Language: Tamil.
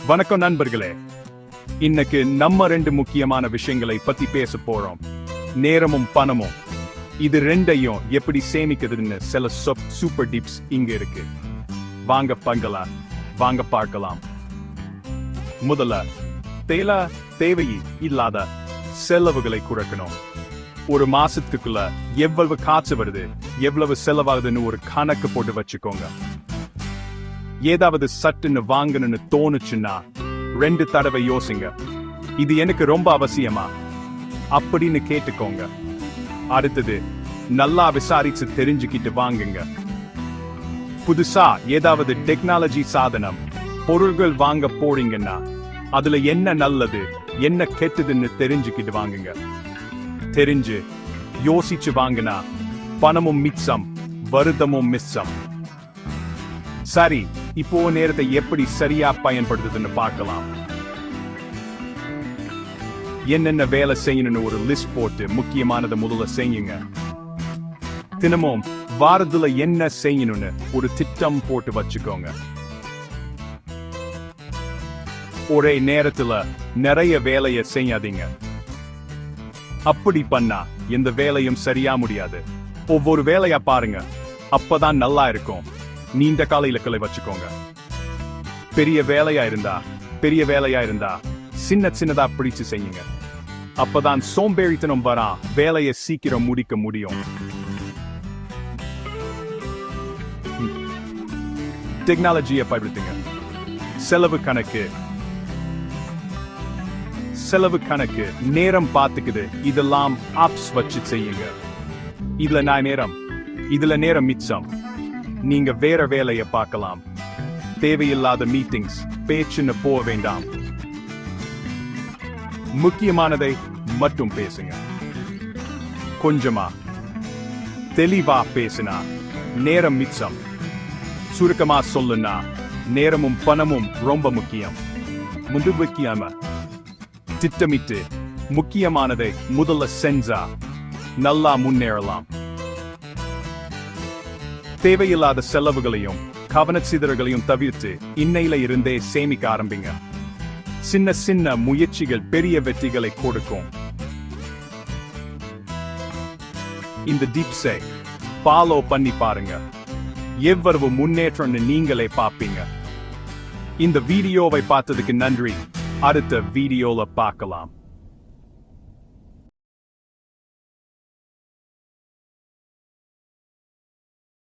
வணக்கம் நண்பர்களே. இன்னைக்கு நம்ம ரெண்டு முக்கியமான விஷயங்களை பத்தி பேச போறோம். நேரமும் பணமும். இது ரெண்டையும் எப்படி சேமிக்கிறதுன்னு சில சூப்பர் டிப்ஸ் இங்க இருக்கு. வாங்க பார்க்கலாம். முதல்ல தேவை இல்லாத செலவுகளை குறைக்கணும். ஒரு மாசத்துக்குள்ள எவ்வளவு காசு வருது, எவ்வளவு செலவாகுதுன்னு ஒரு கணக்கு போட்டு வச்சுக்கோங்க. ஏதாவது சட்டுன்னு வாங்கணும்னு தோணுச்சுன்னா 2 தடவை யோசிங்க. இது எனக்கு ரொம்ப அவசியமா அப்படின்னு கேட்டுக்கோங்க. அடுத்தது, நல்லா விசாரிச்சு தெரிஞ்சுக்கிட்டு வாங்குங்க. புதுசா ஏதாவது டெக்னாலஜி சாதனம் பொருள்கள் வாங்க போறீங்கன்னா அதுல என்ன நல்லது என்ன கெட்டதுன்னு தெரிஞ்சுக்கிட்டு வாங்குங்க. தெரிஞ்சு யோசிச்சு வாங்கினா பணமும் மிச்சம், வருத்தமும் மிச்சம். சரி, இப்போ நேரத்தை எப்படி சரியா பயன்படுத்துதுன்னு பார்க்கலாம். என்னென்ன வேலை செய்யணும்னு ஒரு லிஸ்ட் போட்டு முக்கியமானதை முதல்ல செய்யுங்க. தினமும் வாரத்துல என்ன செய்யணும்னு ஒரு திட்டம் போட்டு வச்சுக்கோங்க. ஒரே நேரத்துல நிறைய வேலையை செய்யாதீங்க. அப்படி பண்ணா எந்த வேலையும் சரியா முடியாது. ஒவ்வொரு வேலையா பாருங்க, அப்பதான் நல்லா இருக்கும். நீண்ட கால இலக்குகளை வச்சுக்கோங்க. பெரிய வேலையா இருந்தா சின்னதா பிடிச்சு செய்யுங்க. அப்பதான் சோம்பேறித்தனம் வரா, வேலையை சீக்கிரம் முடிக்க முடியும். டெக்னாலஜியை பயன்படுத்துங்க. செலவு கணக்கு, நேரம் பார்த்துக்குது, இதெல்லாம் ஆப்ஸ் வச்சு செய்யுங்க. இதுல நேரம் மிச்சம். நீங்க வேற வேலையை பார்க்கலாம். தேவையில்லாத மீட்டிங்ஸ், பேச்சுன்னு போக வேண்டாம். முக்கியமானதை மட்டும் பேசுங்க. கொஞ்சமா தெளிவா பேசினா நேரம் மிச்சம். சுருக்கமா சொல்லுனா நேரமும் பணமும் ரொம்ப முக்கியம். முக்கியமா திட்டமிட்டு முக்கியமானதை முதல்ல செஞ்சா நல்லா முன்னேறலாம். தேவையில்லாத செலவுகளையும் கவனச்சிதறல்களையும் தவிர்த்து இன்னையில இருந்தே சேமிக்க ஆரம்பிங்க. சின்ன முயற்சிகள் பெரிய வெற்றிகளை கொடுக்கும். இந்த டிப்ஸை ஃபாலோ பண்ணி பாருங்க. எவ்வளவு முன்னேற்றம்னு நீங்களே பார்ப்பீங்க. இந்த வீடியோவை பார்த்ததுக்கு நன்றி. அடுத்த வீடியோல பார்க்கலாம்.